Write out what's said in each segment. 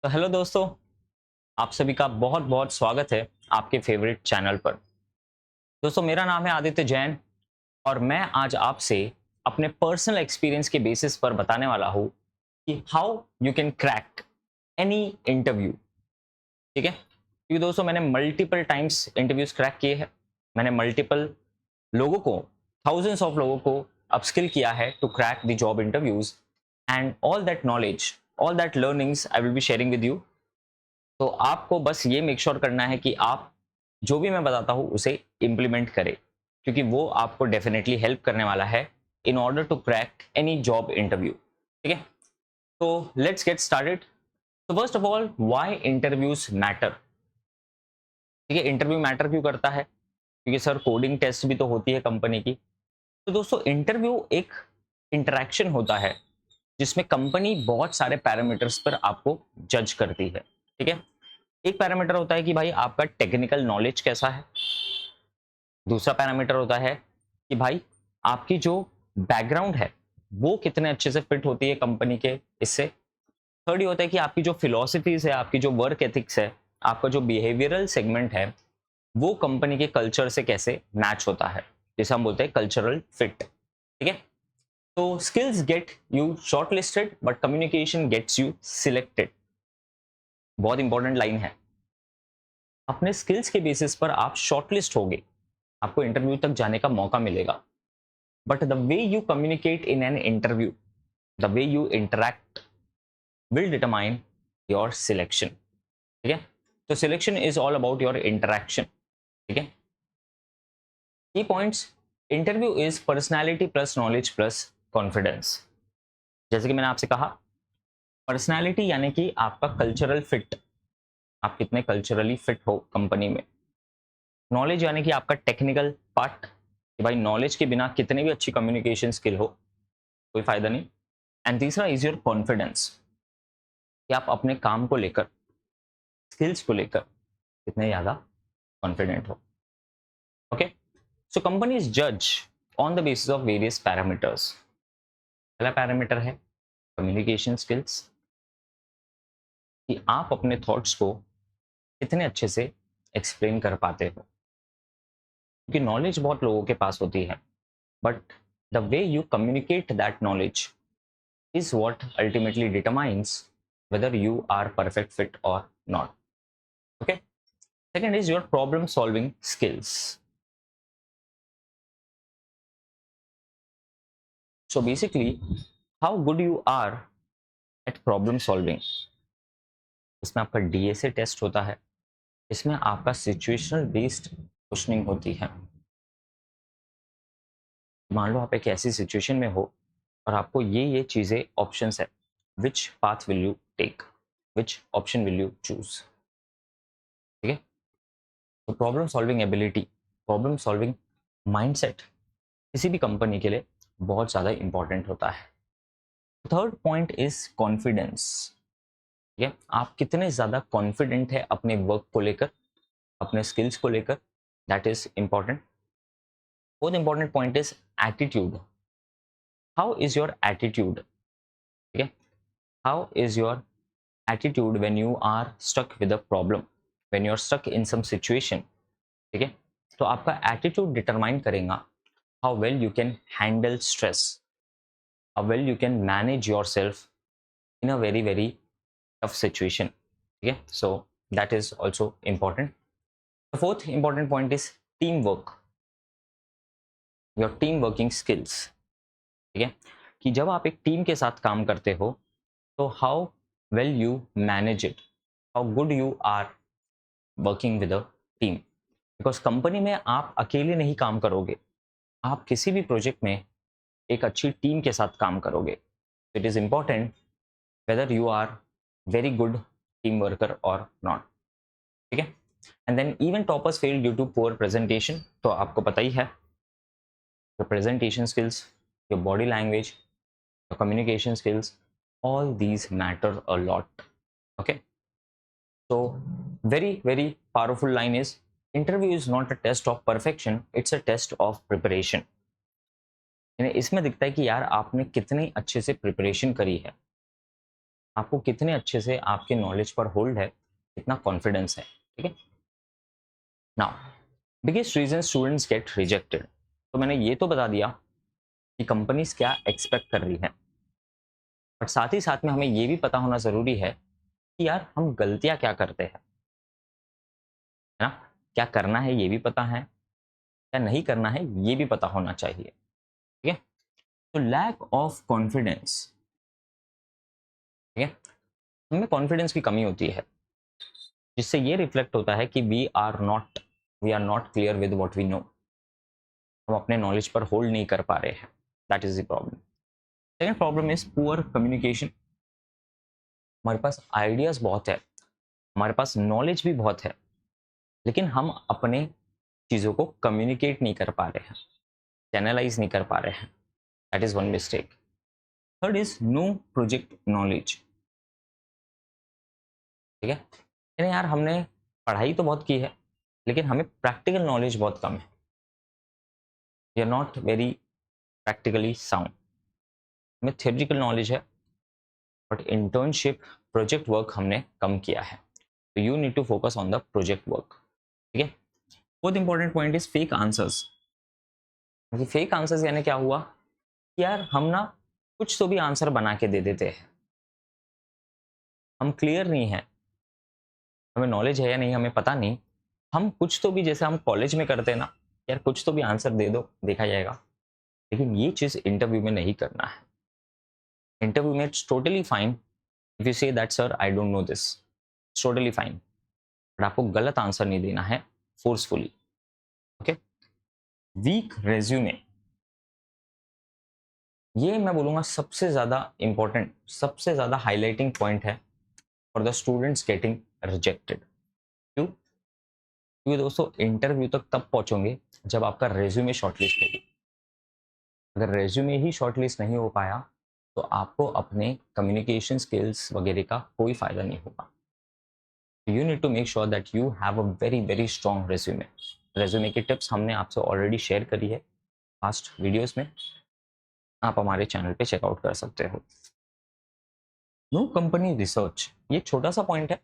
तो हेलो दोस्तों, आप सभी का बहुत बहुत स्वागत है आपके फेवरेट चैनल पर। दोस्तों, मेरा नाम है आदित्य जैन और मैं आज आपसे अपने पर्सनल एक्सपीरियंस के बेसिस पर बताने वाला हूँ कि how you can crack any interview. ठीक है, क्योंकि दोस्तों मैंने मल्टीपल टाइम्स इंटरव्यूज क्रैक किए हैं। मैंने मल्टीपल लोगों को, थाउजेंड्स ऑफ लोगों को अपस्किल किया है to crack the job interviews, and all that knowledge, all that learnings I will be sharing with you. तो आपको बस ये मेक श्योर करना है कि आप जो भी मैं बताता हूँ उसे इम्प्लीमेंट करें, क्योंकि वो आपको डेफिनेटली हेल्प करने वाला है in order to crack any job interview. ठीक है, तो लेट्स गेट स्टार्टेड। तो first of all, why interviews matter. ठीक है, इंटरव्यू मैटर क्यों करता है? क्योंकि सर कोडिंग टेस्ट भी तो होती है कंपनी की। तो दोस्तों, इंटरव्यू एक इंटरेक्शन होता है जिसमें कंपनी बहुत सारे पैरामीटर्स पर आपको जज करती है। ठीक है, एक पैरामीटर होता है कि भाई आपका टेक्निकल नॉलेज कैसा है। दूसरा पैरामीटर होता है कि भाई आपकी जो बैकग्राउंड है वो कितने अच्छे से फिट होती है कंपनी के इससे। थर्ड ये होता है कि आपकी जो फिलोसफीज है, आपकी जो वर्क एथिक्स है, आपका जो बिहेवियरल सेगमेंट है, वो कंपनी के कल्चर से कैसे मैच होता है, जिसे हम बोलते हैं कल्चरल फिट। ठीक है, तो skills get you shortlisted but communication gets you selected. बहुत इंपॉर्टेंट लाइन है। अपने स्किल्स के बेसिस पर आप शॉर्टलिस्ट होगे, आपको इंटरव्यू तक जाने का मौका मिलेगा। But the way you communicate in an interview, the way you interact will determine your selection. ठीक है, तो selection is all about your interaction. ठीक है, की points. Interview is personality plus knowledge plus confidence. जैसे कि मैंने आपसे कहा, पर्सनैलिटी यानी कि आपका कल्चरल फिट, आप कितने कल्चरली फिट हो कंपनी में। नॉलेज यानी कि आपका टेक्निकल पार्ट, कि भाई नॉलेज के बिना कितनी भी अच्छी कम्युनिकेशन स्किल हो कोई फायदा नहीं। एंड तीसरा इज योर कॉन्फिडेंस, कि आप अपने काम को लेकर, स्किल्स को लेकर कितने ज़्यादा कॉन्फिडेंट हो। ओके, सो कंपनीज जज on the basis of various parameters. पहला पैरामीटर है कम्युनिकेशन स्किल्स, कि आप अपने थॉट्स को कितने अच्छे से एक्सप्लेन कर पाते हो। क्योंकि नॉलेज बहुत लोगों के पास होती है, but the way you communicate that knowledge is what ultimately determines whether you are perfect fit or not. Okay, second is your problem solving skills. So basically, how good you are at problem solving. इसमें आपका DSA test होता है, इसमें आपका situational based questioning होती है। मान लो आप एक ऐसी सिचुएशन में हो और आपको ये चीज़ें ऑप्शंस है, which path will you take, which option will you choose. ठीक है, तो problem solving ability, problem solving mindset किसी भी कंपनी के लिए बहुत ज़्यादा इंपॉर्टेंट होता है। Third point is confidence. ठीक है, आप कितने ज़्यादा कॉन्फिडेंट है अपने वर्क को लेकर, अपने स्किल्स को लेकर, that is important. Fourth important point is attitude. How is your attitude. ठीक है, how is your attitude when you are stuck with a problem, when you are stuck in some situation. ठीक है, तो आपका attitude determine करेगा how well you can handle stress, how well you can manage yourself in a very tough situation. Okay, so that is also important. The fourth important point is teamwork, your team working skills. ठीक है, कि जब आप एक team के साथ काम करते हो तो how well you manage it, how good you are working with a team. Because company में आप अकेले नहीं काम करोगे, आप किसी भी प्रोजेक्ट में एक अच्छी टीम के साथ काम करोगे। It is important whether you are very good team worker और नॉट। ठीक है, and then even toppers fail due to poor presentation. तो आपको पता ही है, your presentation skills, your body language, your communication skills, all these matter a lot. Okay, so very powerful line is, interview is not a test of perfection, it's a test of preparation. यानी इसमें दिखता है कि यार आपने कितनी अच्छे से प्रिपरेशन करी है, आपको कितने अच्छे से आपके नॉलेज पर होल्ड है, कितना कॉन्फिडेंस है। ठीक है। Now biggest reason students get rejected. तो मैंने ये तो बता दिया कि कंपनीज क्या एक्सपेक्ट कर रही है, और साथ ही साथ में हमें ये भी पता होना ज़रूरी है कि यार हम गलतियाँ क्या करते हैं, है ना। क्या करना है ये भी पता है, क्या नहीं करना है ये भी पता होना चाहिए। ठीक है। तो लैक ऑफ कॉन्फिडेंस, ठीक है, हमें कॉन्फिडेंस की कमी होती है, जिससे ये रिफ्लेक्ट होता है कि we are not clear with what we know. हम अपने नॉलेज पर होल्ड नहीं कर पा रहे हैं। That is the problem. Second problem is poor communication. हमारे पास आइडियाज बहुत है, हमारे पास नॉलेज भी बहुत है, लेकिन हम अपने चीज़ों को कम्युनिकेट नहीं कर पा रहे हैं, चैनलाइज नहीं कर पा रहे हैं। That is one mistake. Third is no project knowledge. ठीक है, यानी यार हमने पढ़ाई तो बहुत की है, लेकिन हमें प्रैक्टिकल नॉलेज बहुत कम है। We are not very practically sound. हमें थियोरिटिकल नॉलेज है, बट इंटर्नशिप प्रोजेक्ट वर्क हमने कम किया है। तो you need to focus on the project work. ठीक है। Fourth important point is fake answers. Fake answers यानी क्या हुआ कि यार हम ना कुछ तो भी आंसर बना के दे देते हैं, हम क्लियर नहीं है, हमें नॉलेज है या नहीं हमें पता नहीं, हम कुछ तो भी, जैसे हम कॉलेज में करते हैं ना, यार कुछ तो भी आंसर दे दो देखा जाएगा। लेकिन ये चीज़ इंटरव्यू में नहीं करना है। इंटरव्यू में it's totally fine if you say that sir I don't know this, it's totally fine, but आपको गलत आंसर नहीं देना है फोर्सफुली। ओके। वीक रेज्यूमे, ये मैं बोलूँगा सबसे ज़्यादा इंपॉर्टेंट, सबसे ज़्यादा हाईलाइटिंग पॉइंट है for the students getting rejected. क्यों? क्योंकि दोस्तों इंटरव्यू तक तब पहुंचोगे जब आपका रेज्यूमे शॉर्टलिस्ट होगी। अगर रेज्यूमे ही शॉर्टलिस्ट नहीं हो पाया तो आपको अपने कम्युनिकेशन स्किल्स वगैरह का कोई फ़ायदा नहीं होगा। You need to make sure that you have a very very strong resume. Resume की टिप्स हमने आपसे ऑलरेडी शेयर करी है पास्ट वीडियोस में, आप हमारे चैनल पे चेकआउट कर सकते हो। नो कंपनी रिसर्च, ये छोटा सा पॉइंट है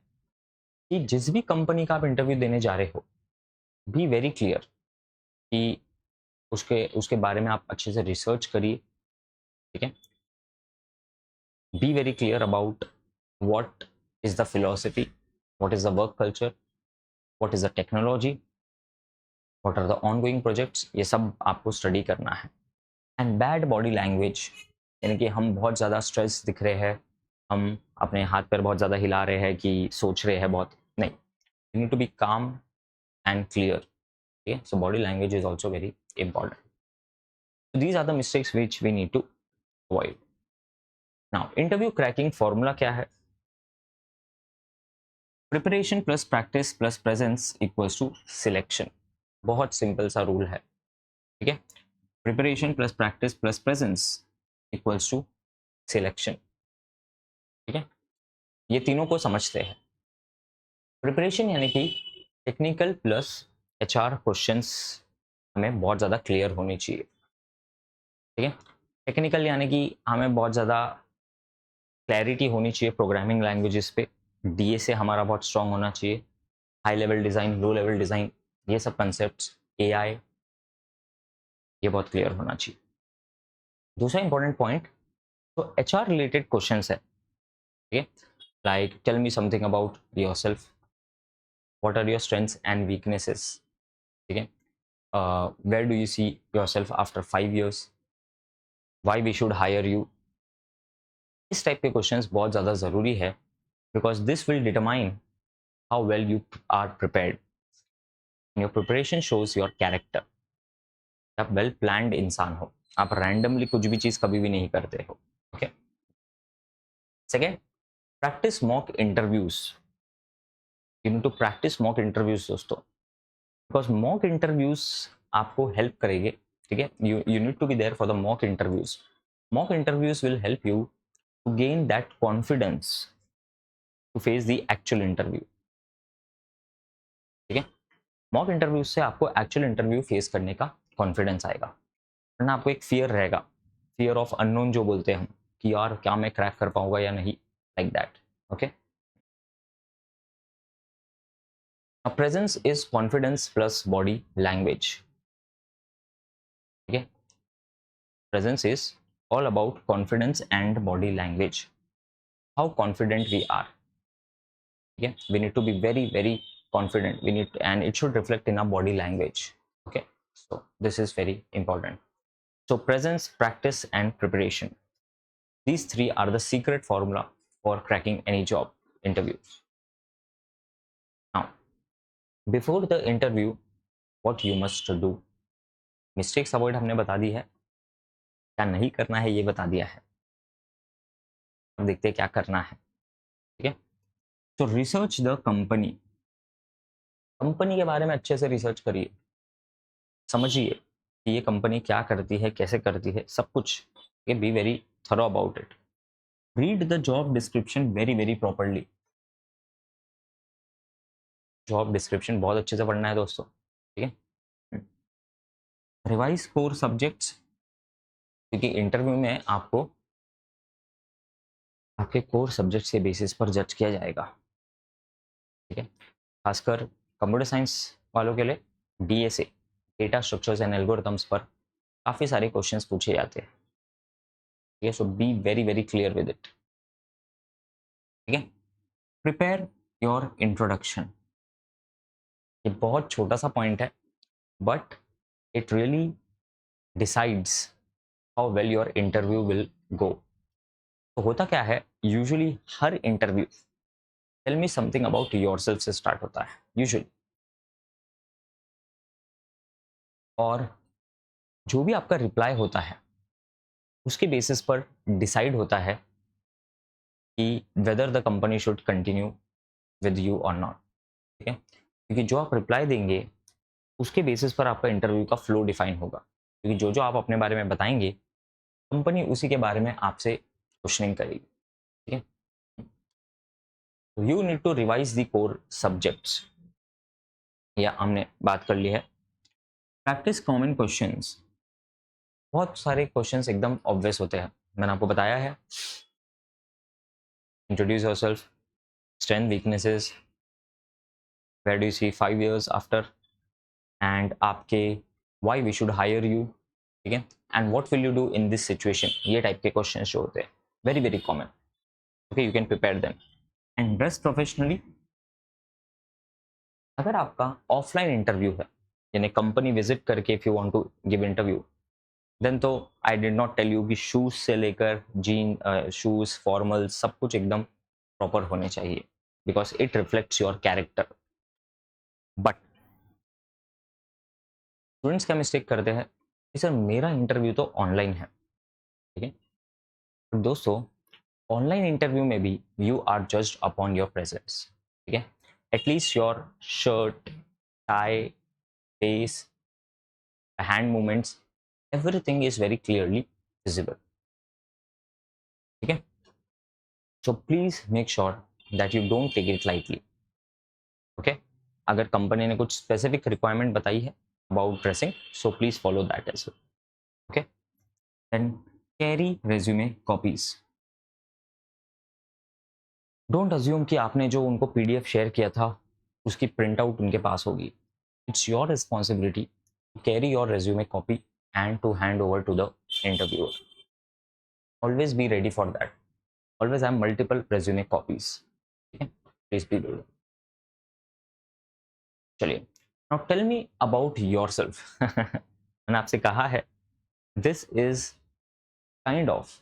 कि जिस भी कंपनी का आप इंटरव्यू देने जा रहे हो, बी वेरी क्लियर कि उसके उसके बारे में आप अच्छे से रिसर्च करिए। ठीक है। Be very clear about what is the philosophy, what is the work culture, what is the technology, what are the ongoing projects, ये सब आपको स्टडी करना है। एंड बैड बॉडी लैंग्वेज, यानी कि हम बहुत ज़्यादा स्ट्रेस दिख रहे हैं, हम अपने हाथ पैर बहुत ज़्यादा हिला रहे हैं कि सोच रहे हैं बहुत, नहीं, you need to be calm and clear. ठीक है। So body language is also very important. These are the mistakes which we need to avoid. Now interview cracking formula क्या है? Preparation plus practice plus presence equals to selection. बहुत simple सा rule है। ठीक है। Preparation plus practice plus presence equals to selection. ठीक है। ये तीनों को समझते हैं। प्रिपरेशन यानी कि टेक्निकल प्लस एचआर क्वेश्चंस हमें बहुत ज़्यादा क्लियर होनी चाहिए। ठीक है। टेक्निकल यानी कि हमें बहुत ज़्यादा क्लैरिटी होनी चाहिए प्रोग्रामिंग लैंग्वेजेस पे, डीए से हमारा बहुत स्ट्रांग होना चाहिए, high level design, low level design, ये सब कंसेप्ट्स, एआई, ये बहुत क्लियर होना चाहिए। दूसरा इंपॉर्टेंट पॉइंट, तो एचआर रिलेटेड क्वेश्चंस है। ठीक है। Like tell me something about yourself, what are your strengths and weaknesses. ठीक है। Where do you see yourself after 5 years, why we should hire you. इस टाइप के क्वेश्चंस बहुत ज़्यादा ज़रूरी है, because this will determine how well you are prepared. Your preparation shows your character. आप well planned इंसान हो, आप रैंडमली कुछ भी चीज़ कभी भी नहीं करते हो। Okay. Second, practice mock interviews. You need to practice mock interviews दोस्तों, बिकॉज मॉक इंटरव्यूज आपको हेल्प करेंगे। ठीक है। You need to be there for the mock interviews. Mock interviews will help you to gain that confidence to face the actual interview. ठीक है। Mock interviews से आपको actual interview face करने का कॉन्फिडेंस आएगा, वरना आपको एक फियर रहेगा, फियर ऑफ अननोन जो बोलते हैं हम, कि यार क्या मैं क्रैक कर पाऊंगा या नहीं। like that. Okay. A presence is confidence plus body language. Okay. Presence is all about confidence and body language. How confident we are. Okay. We need to be very, very confident. We need to, and it should reflect in our body language. Okay. So this is very important. So presence, practice, and preparation. These three are the secret formula for cracking any job interview. Now, before the interview, what you must do. Mistakes avoid हमने बता दी है, क्या नहीं करना है ये बता दिया है। अब देखते हैं क्या करना है। ठीक है, तो रिसर्च द कंपनी। कंपनी के बारे में अच्छे से रिसर्च करिए, समझिए कि ये कंपनी क्या करती है, कैसे करती है, सब कुछ। Be very thorough about it. Read the job description very very properly. Job description बहुत अच्छे से पढ़ना है दोस्तों। ठीक है, रिवाइज कोर सब्जेक्ट्स, क्योंकि इंटरव्यू में आपको आपके कोर सब्जेक्ट्स के बेसिस पर जज किया जाएगा। ठीक है, खासकर कंप्यूटर साइंस वालों के लिए DSA, data structures and algorithms पर काफ़ी सारे क्वेश्चंस पूछे जाते हैं। ठीक है, so be very very clear with it. ठीक है, प्रिपेयर योर इंट्रोडक्शन। ये बहुत छोटा सा पॉइंट है, but it really decides how well your interview will go. तो होता क्या है, यूजुअली हर interview tell me something about yourself से स्टार्ट होता है यूजुअली, और जो भी आपका रिप्लाई होता है उसके बेसिस पर डिसाइड होता है कि whether the company should continue with you और नॉट। ठीक है, क्योंकि जो आप रिप्लाई देंगे उसके बेसिस पर आपका इंटरव्यू का फ्लो डिफाइन होगा, क्योंकि जो जो आप अपने बारे में बताएंगे कंपनी उसी के बारे में आपसे क्वेश्चनिंग करेगी। ठीक है, तो you need to revise the core subjects, या हमने बात कर ली है। Practice common questions. बहुत सारे क्वेश्चंस एकदम ऑब्वियस होते हैं, मैंने आपको बताया है। Introduce yourself, strength weaknesses, where do you see 5 years after, and आपके why we should hire you. ठीक है, and what will you do in this situation, ये टाइप के क्वेश्चंस जो होते हैं very very common. Okay, you can prepare them. And dress professionally. अगर आपका ऑफलाइन इंटरव्यू है, यानी कंपनी विजिट करके if you want to give interview, then तो I did not tell you कि शूज से लेकर जीन, शूज, फॉर्मल, सब कुछ एकदम प्रॉपर होने चाहिए, because it reflects your character. But students क्या मिस्टेक करते हैं कि सर मेरा इंटरव्यू तो ऑनलाइन है। ठीक है, तो दोस्तों ऑनलाइन इंटरव्यू में भी you are judged upon your presence. ठीक है, at least your shirt, tie, face, hand movements, everything is very clearly visible. ठीक है, so please make sure that you don't take it lightly. Okay, अगर company ने कुछ specific requirement बताई है about dressing, so please follow that as well. Okay, then carry resume copies. Don't assume कि आपने जो उनको पीडीएफ शेयर किया था उसकी प्रिंट आउट उनके पास होगी। It's your responsibility to carry your resume copy and to hand over to the interviewer. Always be ready for that. Always have multiple resume copies. ठीक है, प्लीज बी रेडी। चलिए, now tell me about yourself. मैंने आपसे कहा है this is kind of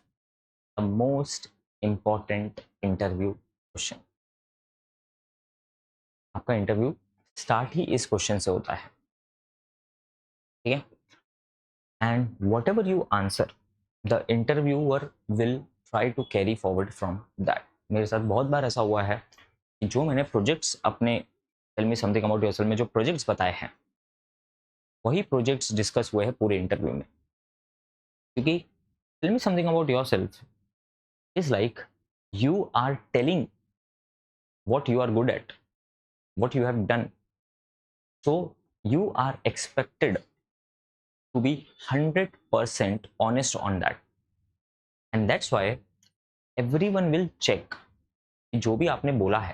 the most important interview question. आपका interview start ही इस क्वेश्चन से होता है। ठीक है, and whatever you answer the interviewer will try to carry forward from that. मेरे साथ बहुत बार ऐसा हुआ है कि जो मैंने प्रोजेक्ट्स अपने tell me something about yourself में जो प्रोजेक्ट्स बताए हैं वही प्रोजेक्ट्स डिस्कस हुए हैं पूरे इंटरव्यू में। क्योंकि tell me something about yourself is like you are telling what you are good at, what you have done. So you are expected to be 100% honest on that. And that's why everyone will check कि जो भी आपने बोला है,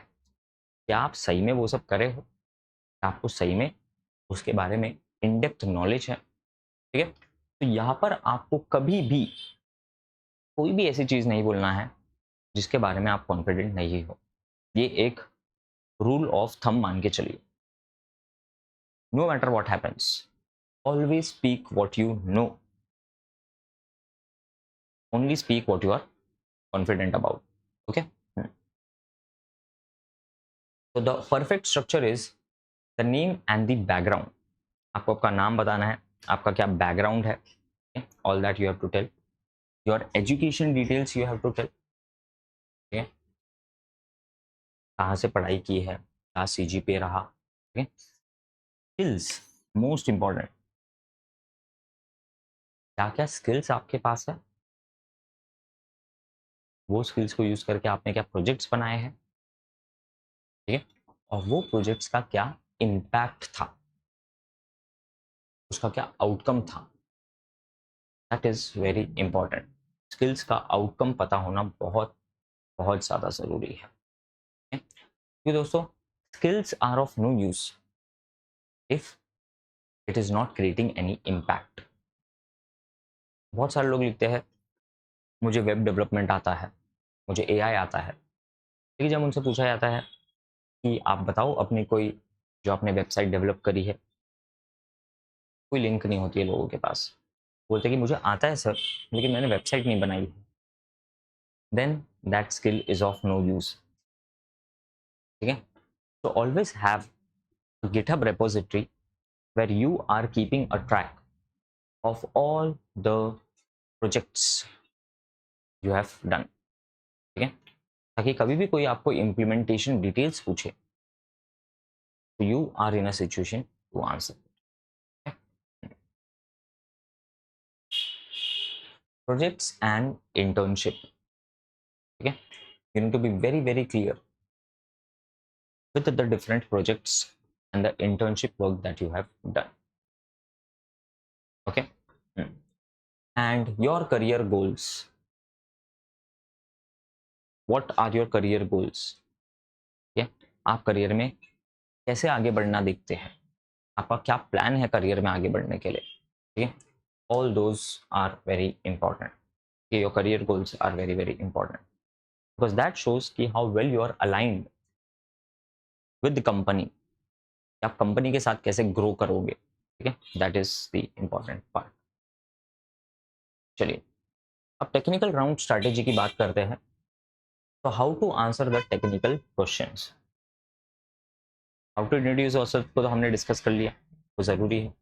क्या आप सही में वो सब करे हो, क्या आपको सही में उसके बारे में इन डेप्थ नॉलेज है, ठीक है। तो यहाँ पर आपको कभी भी कोई भी ऐसी चीज़ नहीं बोलना है जिसके बारे में आप कॉन्फिडेंट नहीं हो। ये एक रूल ऑफ थंब मान के चलिए। No matter what happens, always speak what you know, only speak what you are confident about, okay. तो the perfect structure is the name and the background. आपको आपका नाम बताना है, आपका क्या बैकग्राउंड है, all that you have to tell. Your education details you have to tell, ठीक है। कहाँ से पढ़ाई की है, क्या सीजीपीए रहा, ठीक है। स्किल्स, मोस्ट इंपॉर्टेंट, क्या क्या स्किल्स आपके पास है, वो स्किल्स को यूज करके आपने क्या प्रोजेक्ट्स बनाए हैं, ठीक है। और वो प्रोजेक्ट्स का क्या इम्पैक्ट था, उसका क्या आउटकम था, that is very important. Skills का आउटकम पता होना बहुत बहुत ज़्यादा ज़रूरी है, क्योंकि दोस्तों skills are of no use if it is not creating any impact. बहुत सारे लोग लिखते हैं मुझे वेब डेवलपमेंट आता है, मुझे एआई आता है, लेकिन जब उनसे पूछा जाता है कि आप बताओ अपनी कोई जो आपने वेबसाइट डेवलप करी है, कोई लिंक नहीं होती है लोगों के पास। बोलते हैं कि मुझे आता है सर, लेकिन मैंने वेबसाइट नहीं बनाई है। Then that skill is of no use, ठीक है। तो always have GitHub repository where you are keeping a track of all the projects you have done, ठीक है। ताकि कभी भी कोई आपको इम्प्लीमेंटेशन डिटेल्स पूछे तो you are in a situation to answer. Projects and internship, ठीक है। You need to be very very clear with the different projects and the internship work that you have done, okay. And your career goals, what are your career goals, ठीक है। आप career में कैसे आगे बढ़ना देखते हैं, आपका क्या प्लान है करियर में आगे बढ़ने के लिए, ठीक है। All those are very important, your career goals are very very important because that shows कि how well you are aligned with the company, आप कंपनी के साथ कैसे ग्रो करोगे, ठीक है। That is the important part. चलिए अब टेक्निकल राउंड स्ट्रैटेजी की बात करते हैं। तो how to answer the technical questions, how to introduce yourself को तो हमने डिस्कस कर लिया, वो ज़रूरी है।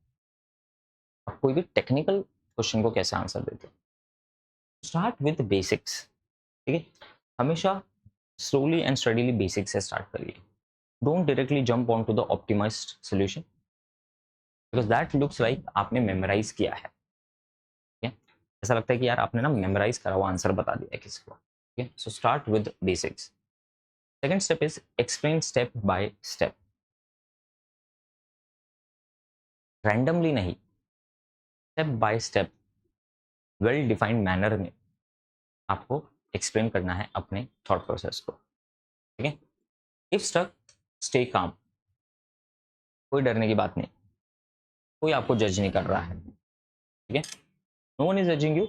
अब कोई भी टेक्निकल क्वेश्चन को कैसे आंसर देते हैं, स्टार्ट विद बेसिक्स, ठीक है। हमेशा स्लोली एंड स्टडीली बेसिक्स से स्टार्ट करिए। Don't directly jump on to the optimized solution because that looks like आपने मेमोराइज किया है, ठीक है। ऐसा लगता है कि यार आपने ना मेमोराइज करा हुआ आंसर बता दिया है किसी को, ठीक है। So start with basics. Second step is explain step by step, randomly नहीं, step by step well defined manner में आपको एक्सप्लेन करना है अपने थॉट प्रोसेस को, ठीक है। इफ स्टक स्टे काम, कोई डरने की बात नहीं, कोई आपको जज नहीं कर रहा है, ठीक है। No one is judging you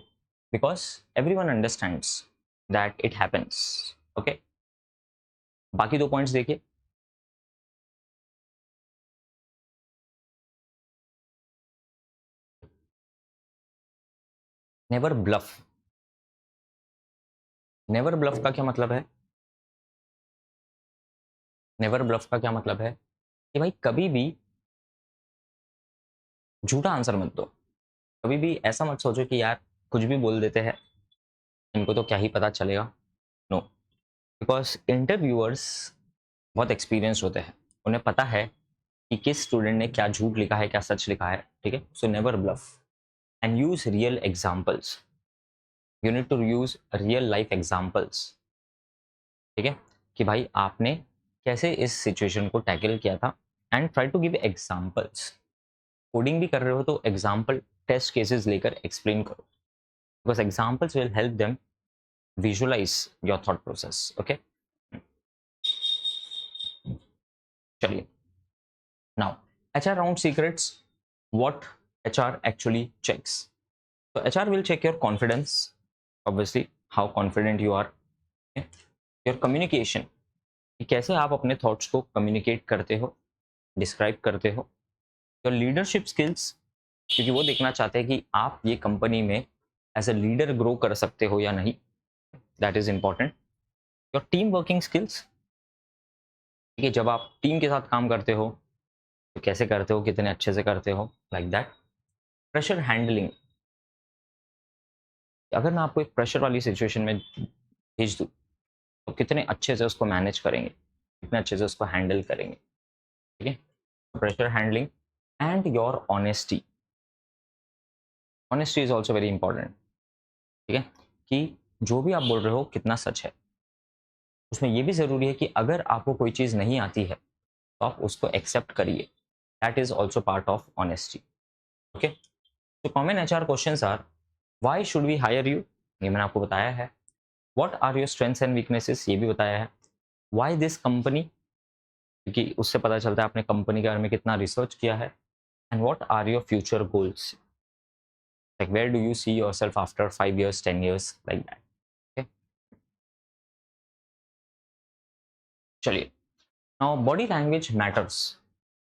because everyone understands that it happens, okay. बाकी दो पॉइंट्स देखिए। नेवर ब्लफ, नेवर ब्लफ का क्या मतलब है, नेवर ब्लफ का क्या मतलब है कि भाई कभी भी झूठा आंसर मत दो, कभी भी ऐसा मत सोचो कि यार कुछ भी बोल देते हैं, इनको तो क्या ही पता चलेगा। नो, बिकॉज इंटरव्यूअर्स बहुत एक्सपीरियंस्ड होते हैं, उन्हें पता है कि किस स्टूडेंट ने क्या झूठ लिखा है क्या सच लिखा है, ठीक है। So never bluff and use real examples, you need to use real life examples, ठीक है। कि भाई आपने कैसे इस सिचुएशन को टैकल किया था and try to give examples. Coding भी कर रहे हो तो एग्जाम्पल टेस्ट केसेस लेकर एक्सप्लेन करो because examples will help them visualise your thought process, okay. चलिए, now HR round secrets, what HR actually checks. So HR will check your confidence, obviously, how confident you are, okay? Your communication, कि कैसे आप अपने thoughts को communicate करते हो, describe करते हो. योर लीडरशिप स्किल्स, क्योंकि वो देखना चाहते हैं कि आप ये कंपनी में एज अ लीडर ग्रो कर सकते हो या नहीं, that is important. Your team working skills, ठीक है, जब आप टीम के साथ काम करते हो तो कैसे करते हो, कितने अच्छे से करते हो, लाइक दैट. प्रेशर हैंडलिंग, अगर मैं आपको एक प्रेशर वाली सिचुएशन में भेज दूँ तो कितने अच्छे से उसको मैनेज करेंगे, कितने अच्छे से उसको हैंडल करेंगे, ठीक है. Pressure handling and your honesty. Honesty is also very important, ठीक है, कि जो भी आप बोल रहे हो कितना सच है. उसमें ये भी ज़रूरी है कि अगर आपको कोई चीज़ नहीं आती है तो आप उसको एक्सेप्ट करिए. That is also part of honesty. Okay, तो common HR questions are, why should we hire you, ये मैंने आपको बताया है. What are your strengths and weaknesses, ये भी बताया है. व्हाई दिस कंपनी, क्योंकि उससे पता चलता है आपने कंपनी के बारे में कितना रिसर्च किया है. And what are your future goals, like where do you see yourself after 5 years 10 years, like that. Okay, चलिए, now body language matters.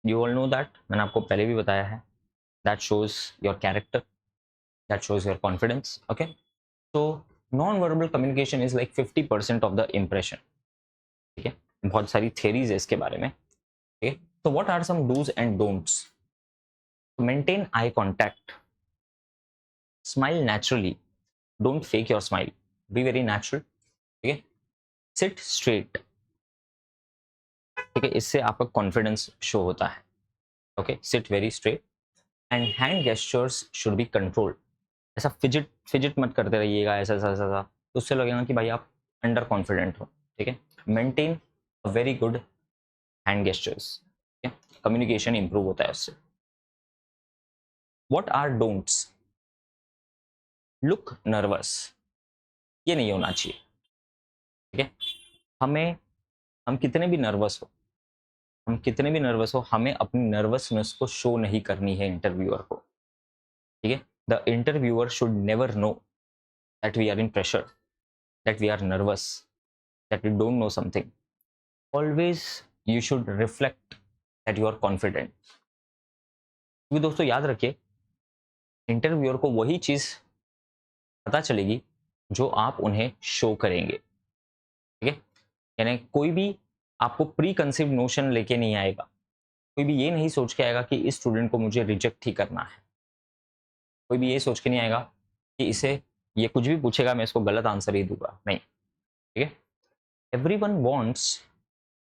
You all know that, मैंने आपको पहले भी बताया है. That shows your character, that shows your confidence. Okay, तो non verbal communication is like 50% of the impression. ठीक है, बहुत सारी थेरीज है इसके बारे में. ठीक है, तो what are some dos and don'ts. Maintain eye contact, smile naturally, don't fake your smile, be very natural. ठीक है, सिट स्ट्रेट, ठीक है, इससे आपका कॉन्फिडेंस शो होता है. Okay, sit very straight. And hand gestures should be controlled. ऐसा fidget fidget मत करते रहिएगा, ऐसा ऐसा ऐसा, तो उससे लगेगा कि भाई आप अंडर कॉन्फिडेंट हो. ठीक है, maintain a very good hand gestures, ठीक है, कम्युनिकेशन इंप्रूव होता है उससे. What are don'ts, look nervous, ये नहीं होना चाहिए. ठीक है, हमें, हम कितने भी नर्वस हो, हम कितने भी नर्वस हो, हमें अपनी नर्वसनेस को शो नहीं करनी है इंटरव्यूअर को. ठीक है, the interviewer should never know that we are in pressure, that we are nervous, that we don't know something. Always you should reflect that you are confident. क्योंकि दोस्तों याद रखिए, इंटरव्यूअर को वही चीज पता चलेगी जो आप उन्हें शो करेंगे. ठीक है, यानी कोई भी आपको प्री कंसीव नोशन लेके नहीं आएगा. कोई भी ये नहीं सोच के आएगा कि इस स्टूडेंट को मुझे रिजेक्ट ही करना है. कोई भी ये सोच के नहीं आएगा कि इसे, ये कुछ भी पूछेगा मैं इसको गलत आंसर ही दूंगा, नहीं. ठीक है, everyone wants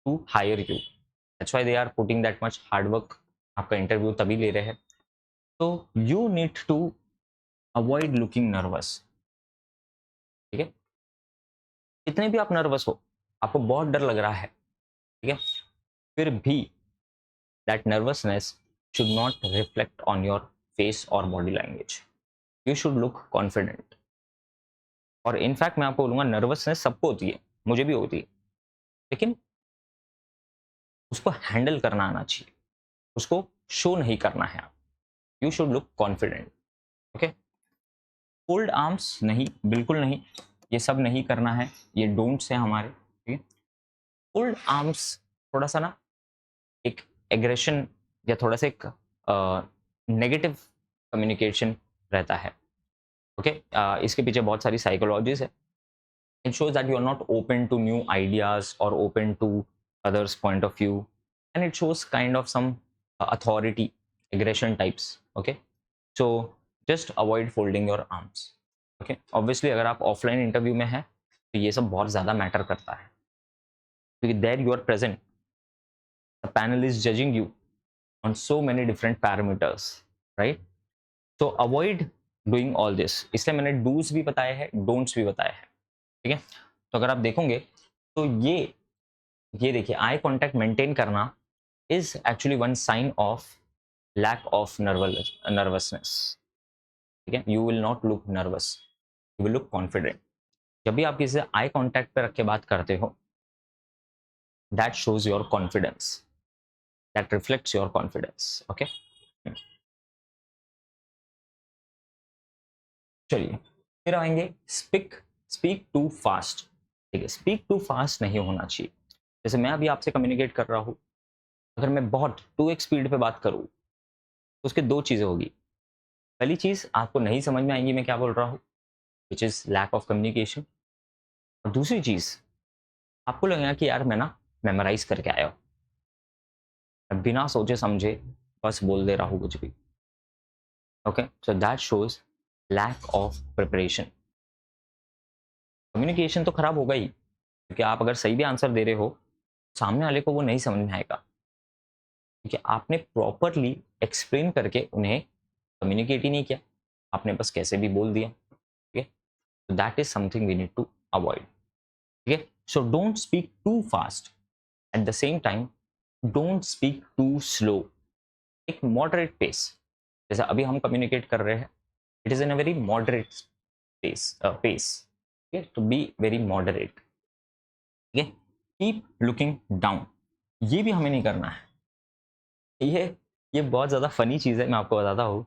to hire you, that's why they are putting that much hard work. आपका इंटरव्यू तभी ले रहे हैं. तो you need to avoid looking nervous. ठीक है, इतने भी आप नर्वस हो, आपको बहुत डर लग रहा है, ठीक है, फिर भी that nervousness should not reflect on your face और body language. You should look confident. और इनफैक्ट मैं आपको बोलूंगा, नर्वसनेस सबको होती है, मुझे भी होती है, लेकिन उसको हैंडल करना आना चाहिए, उसको शो नहीं करना है आप. You should look confident. Okay, fold arms नहीं, बिल्कुल नहीं, ये सब नहीं करना है, ये डोंट्स है हमारे. ठीक है, फोल्ड आर्म्स थोड़ा सा ना एक एग्रेशन या थोड़ा सा एक नेगेटिव कम्युनिकेशन रहता है. ओके, इसके पीछे बहुत सारी साइकोलॉजीज है. It shows that you are not open to new ideas और open to others point of view, and it shows kind of some authority, aggression types. Okay, so just avoid folding your arms. Okay, obviously अगर आप offline interview में हैं तो ये सब बहुत ज़्यादा मैटर करता है, क्योंकि there you are present, the panel is judging you on so many different parameters, right? So avoid doing all this. इसलिए मैंने do's भी बताए हैं, don'ts भी बताए हैं. ठीक है, तो अगर आप देखोगे तो ये देखिए, आई कांटेक्ट मेंटेन करना is actually one sign of lack of nervousness. ठीक है, you will not look nervous, you will look confident. जब भी आप किसी से आई कांटेक्ट पे रख के बात करते हो, that shows your confidence. that reflects your confidence. Okay. चलिए फिर आएंगे स्पीक टू फास्ट। ठीक है, स्पीक टू फास्ट नहीं होना चाहिए। जैसे मैं अभी आपसे कम्युनिकेट कर रहा हूँ, अगर मैं बहुत 2x स्पीड पे बात करूँ तो उसके दो चीज़ें होगी। पहली चीज़, आपको नहीं समझ में आएंगी मैं क्या बोल रहा हूँ, which is lack of communication. और दूसरी चीज़, आपको लगेगा कि यार मैं ना मेमोराइज करके आया हूँ, बिना सोचे समझे बस बोल दे रहा हूँ कुछ भी। Okay, so that shows lack of preparation. Communication तो खराब होगा ही, क्योंकि आप अगर सही भी आंसर दे रहे हो, सामने वाले को वो नहीं समझ में आएगा, क्योंकि आपने प्रॉपरली एक्सप्लेन करके उन्हें कम्युनिकेट ही नहीं किया, आपने बस कैसे भी बोल दिया। ठीक है, so that is something we need to avoid. ठीक है, so don't speak too fast, at the same time don't speak too slow. एक moderate pace, जैसे अभी हम कम्युनिकेट कर रहे हैं, it is in a very moderate pace. ठीक है, to be very moderate. ठीक है, keep looking down, ये भी हमें नहीं करना है। ये बहुत ज़्यादा फनी चीज़ है, मैं आपको बताता हूँ।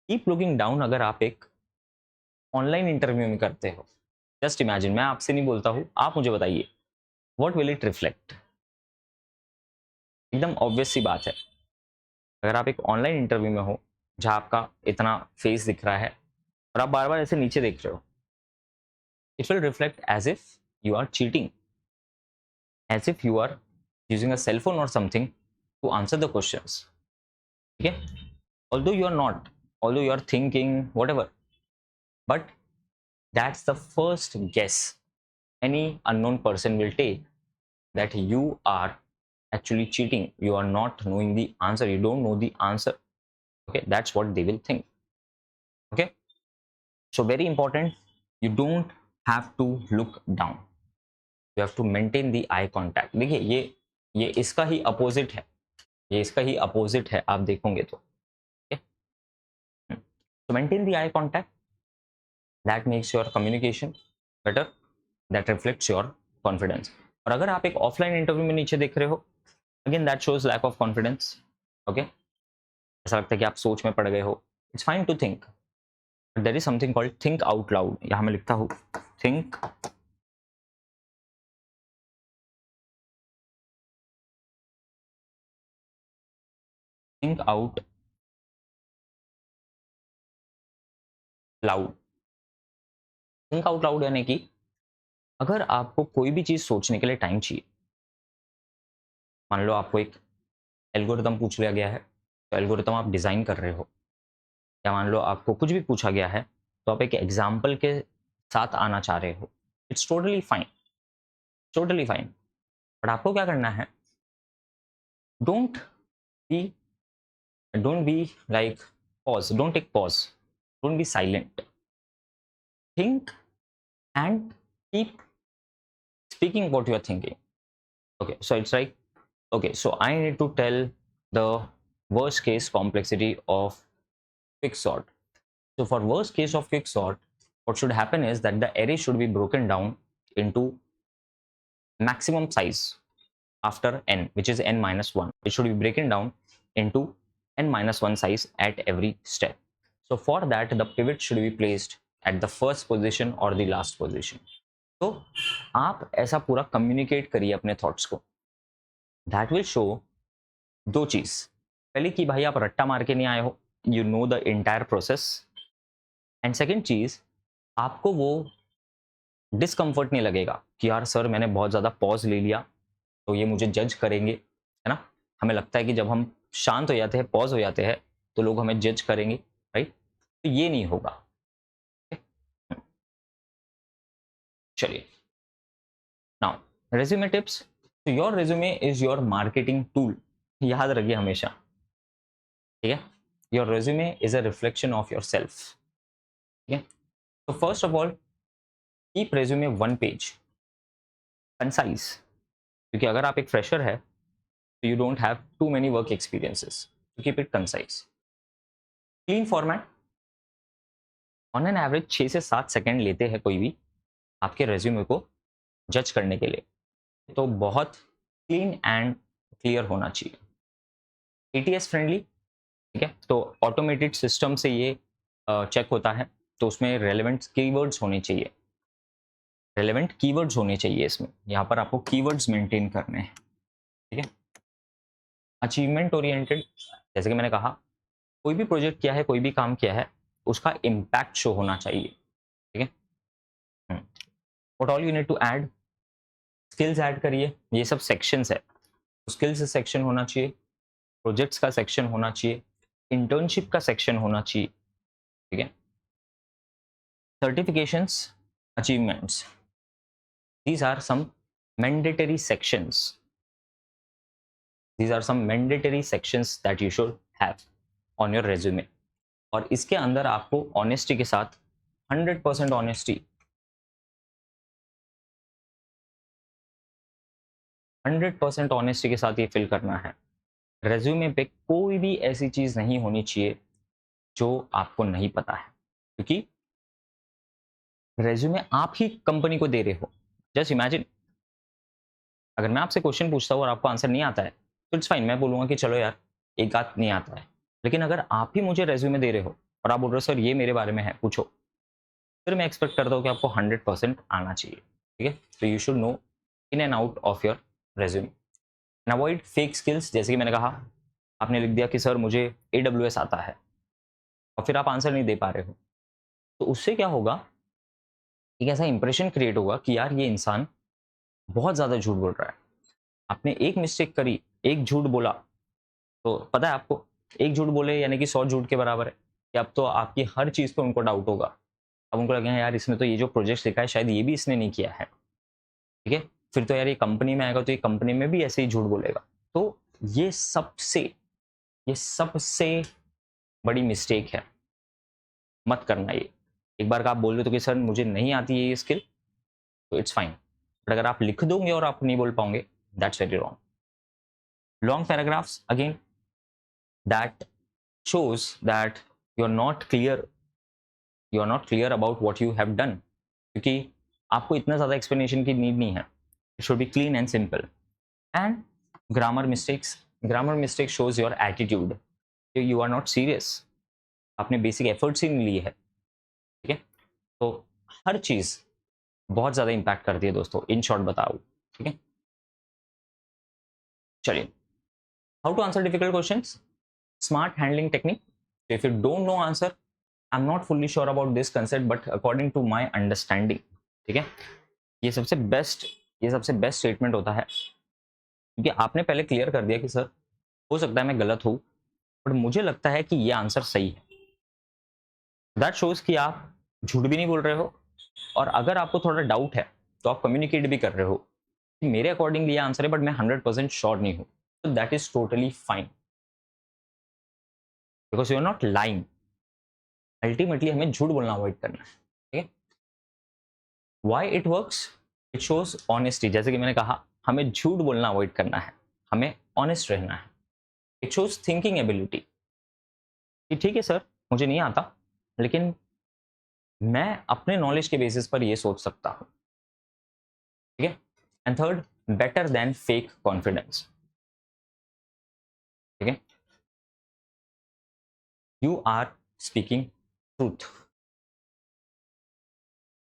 कीप लुकिंग डाउन अगर आप एक ऑनलाइन इंटरव्यू में करते हो, जस्ट इमेजिन, मैं आपसे नहीं बोलता हूँ, आप मुझे बताइए व्हाट विल इट रिफ्लेक्ट। एकदम ऑब्वियस सी बात है, अगर आप एक ऑनलाइन इंटरव्यू में हो जहाँ आपका इतना फेस दिख रहा है और आप बार बार ऐसे नीचे देख रहे हो, it will reflect as if you are cheating, as if you are using a cell phone और something to answer the questions. ठीक है, although you are not, although you are thinking whatever, but that's the first guess any unknown person will take, that you are actually cheating, you are not knowing the answer, you don't know the answer. Okay, that's what they will think. Okay, so very important, you don't have to look down, you have to maintain the eye contact. देखिए ये इसका ही opposite है, ये इसका ही opposite है, आप देखोगे तो। So maintain the eye contact, that makes your communication better, that reflects your confidence. और अगर आप एक ऑफलाइन इंटरव्यू में नीचे देख रहे हो, again that shows lack of confidence. Okay, ऐसा लगता है कि आप सोच में पड़ गए हो। It's fine to think, but there is something called think out loud. यहाँ मैं लिखता हूँ think think out loud. Think out loud यानी कि अगर आपको कोई भी चीज सोचने के लिए टाइम चाहिए, मान लो आपको एक एल्गोरिथम पूछ लिया गया है, तो एल्गोरिथम आप डिजाइन कर रहे हो, या मान लो आपको कुछ भी पूछा गया है तो आप एक एग्जाम्पल के साथ आना चाह रहे हो, it's totally fine, totally fine. But आपको क्या करना है, don't be don't be like pause, don't take pause, don't be silent, think and keep speaking what you are thinking. Okay, so it's like, okay, so I need to tell the worst case complexity of quicksort. So for worst case of quicksort, what should happen is that the array should be broken down into maximum size after n, which is n minus 1. It should be broken down into n minus 1 size at every step. So for that, the pivot should be placed at the first position or the last position. तो आप ऐसा पूरा communicate करिए अपने thoughts को, that will show दो चीज। पहले कि भाई आप रट्टा मार के नहीं आए हो, you know the entire process, and second चीज, आपको वो डिस्कम्फर्ट नहीं लगेगा कि यार सर मैंने बहुत ज़्यादा पॉज ले लिया तो ये मुझे जज करेंगे, है ना। हमें लगता है कि जब हम शांत हो जाते हैं, पॉज हो जाते हैं, तो लोग हमें जज करेंगे, राइट। तो ये नहीं होगा। चलिए, नाउ रेज्यूमे टिप्स। तो your resume is your marketing tool, याद रखिए हमेशा। ठीक है, your resume is a reflection of your self. ठीक है, तो first of all keep resume one page, concise, क्योंकि अगर आप एक फ्रेशर है तो you don't have too many work experiences, तो keep it concise. Clean format, on an average 6 से 7 सेकेंड लेते हैं कोई भी आपके रेज्यूमे को जज करने के लिए, तो बहुत क्लीन एंड क्लियर होना चाहिए। ATS फ्रेंडली, ठीक है, तो ऑटोमेटेड सिस्टम से ये चेक होता है, तो उसमें रेलेवेंट कीवर्ड्स होने चाहिए, रेलेवेंट कीवर्ड्स होने चाहिए इसमें, यहाँ पर आपको कीवर्ड्स मेंटेन करने हैं, ठीक है। अचीवमेंट ओरिएंटेड, जैसे कि मैंने कहा, कोई भी प्रोजेक्ट किया है, कोई भी काम किया है, उसका इम्पैक्ट शो होना चाहिए, ठीक है। What all you need to add, skills add करिए, ये सब सेक्शंस है, स्किल्स सेक्शन होना चाहिए, प्रोजेक्ट्स का सेक्शन होना चाहिए, इंटर्नशिप का सेक्शन होना चाहिए, ठीक है। Certifications, achievements, these are some mandatory sections, these are some mandatory sections that you should have on your resume, और इसके अंदर आपको ऑनेस्टी के साथ 100% ऑनेस्टी, 100% ऑनेस्टी के साथ ये फिल करना है। रेज्यूमे पे कोई भी ऐसी चीज नहीं होनी चाहिए जो आपको नहीं पता है, क्योंकि रेज्यूमे आप ही कंपनी को दे रहे हो। जस्ट इमेजिन, अगर मैं आपसे क्वेश्चन पूछता हूँ और आपको आंसर नहीं आता है, तो इट्स फाइन, मैं बोलूंगा कि चलो यार एक आध नहीं आता है। लेकिन अगर आप ही मुझे रेज्यूमे दे रहे हो और आप बोल रहे हो सर ये मेरे बारे में है, पूछो, फिर मैं एक्सपेक्ट करता हूँ कि आपको 100% आना चाहिए, ठीक है। तो you should know in and out of your resume and avoid fake skills. जैसे कि मैंने कहा, आपने लिख दिया कि सर मुझे AWS आता है, और फिर आप आंसर नहीं दे पा रहे हो, तो उससे क्या होगा, एक ऐसा इंप्रेशन क्रिएट होगा कि यार ये इंसान बहुत ज़्यादा झूठ बोल रहा है। आपने एक मिस्टेक करी, एक झूठ बोला, तो पता है आपको, एक झूठ बोले यानी कि 100 झूठ के बराबर है, कि अब तो आपकी हर चीज़ पे उनको डाउट होगा। अब उनको लगेगा यार इसने तो ये जो प्रोजेक्ट लिखा है शायद ये भी इसने नहीं किया है, ठीक है। फिर तो यार ये कंपनी में आएगा तो ये कंपनी में भी ऐसे ही झूठ बोलेगा। तो ये सबसे ये सबसे बड़ी मिस्टेक है, मत करना ये। एक बार का आप बोल रहे हो कि सर मुझे नहीं आती है ये स्किल, तो इट्स फाइन, बट अगर आप लिख दोगे और आप नहीं बोल पाओगे, that's very wrong. Long paragraphs again, that shows that you are not clear about what you have done, क्योंकि आपको इतना ज़्यादा एक्सप्लेनेशन की नीड नहीं है, it should be clean and simple. And grammar mistake shows your attitude, you are not serious, आपने basic efforts ही नहीं लिए है, ठीक है। तो हर चीज़ बहुत ज़्यादा इंपैक्ट करती है दोस्तों, इन शॉर्ट बताओ, ठीक है। चलिए, how to answer difficult questions, smart handling technique. If you don't know answer, I am not fully sure about this concept, but according to my understanding, ठीक है, ये सबसे बेस्ट स्टेटमेंट होता है, क्योंकि आपने पहले क्लियर कर दिया कि सर हो सकता है मैं गलत हूँ, बट मुझे लगता है कि ये आंसर सही है। दैट शोज कि आप झूठ भी नहीं बोल रहे हो, और अगर आपको थोड़ा डाउट है तो आप कम्युनिकेट भी कर रहे हो कि मेरे अकॉर्डिंग ये आंसर है, बट मैं 100% श्योर नहीं हूँ, तो that is totally fine, because you are not lying. Ultimately हमें झूठ बोलना अवॉइड करना है, ठीक है। Why it works, it shows honesty, जैसे कि मैंने कहा, हमें झूठ बोलना अवॉइड करना है, हमें ऑनेस्ट रहना है। इट शोज थिंकिंग एबिलिटी, कि ठीक है सर मुझे नहीं आता, लेकिन मैं अपने नॉलेज के बेसिस पर ये सोच सकता हूँ, ठीक है। And third, better than fake confidence, ठीक है। यू आर स्पीकिंग ट्रूथ,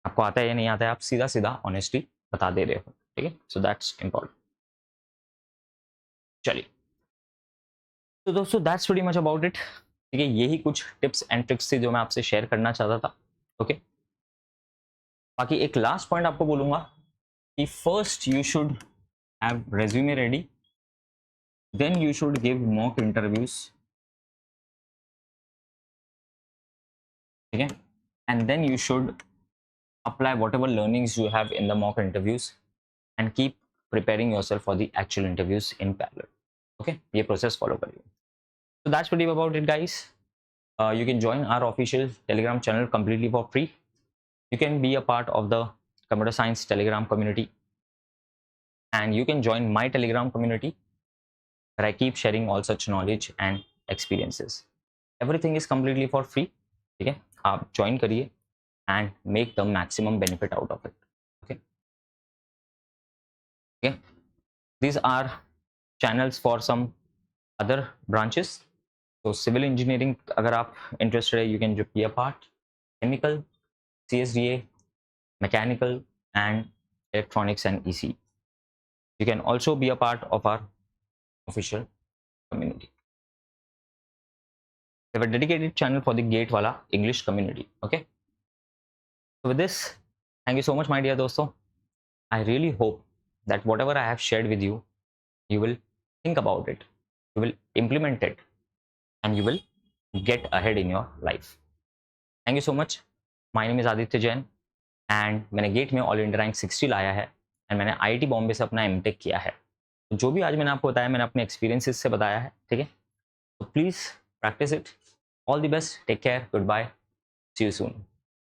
आपको आता है या नहीं आता है, आप सीधा सीधा ऑनेस्टी बता दे रहे हो, ठीक है। So that's important. चलिए, तो दोस्तों that's pretty much about it, ठीक है। यही कुछ टिप्स एंड ट्रिक्स थी जो मैं आपसे शेयर करना चाहता था, ओके। बाकी एक लास्ट पॉइंट आपको बोलूंगा कि first you should have resume ready, then you should give mock interviews, ठीक है, and then you should apply whatever learnings you have in the mock interviews and keep preparing yourself for the actual interviews in parallel, okay, ये process follow करिए। So that's pretty about it guys. You can join our official Telegram channel completely for free. You can be a part of the computer science Telegram community, and you can join my Telegram community where I keep sharing all such knowledge and experiences. Everything is completely for free, ठीक है, आप join करिए and make the maximum benefit out of it, okay. Okay, these are channels for some other branches. तो civil engineering अगर आप interested है, you can be a part, chemical, CSDA, mechanical, and electronics and EC. You can also be a part of our official community. We have a dedicated channel for the GATE wala English community. Okay. So with this, thank you so much, my dear dosto. I really hope that whatever I have shared with you, you will think about it, you will implement it, and you will get ahead in your life. Thank you so much. My name is Aditya Jain, and मैंने gate में all India rank 60 लाया है, and मैंने IIT Bombay से अपना MTech किया है। तो जो भी आज मैंने आपको बताया, मैंने अपने एक्सपीरियंसेस से बताया है, ठीक है। तो please practice it. All the best, take care, goodbye, see you soon.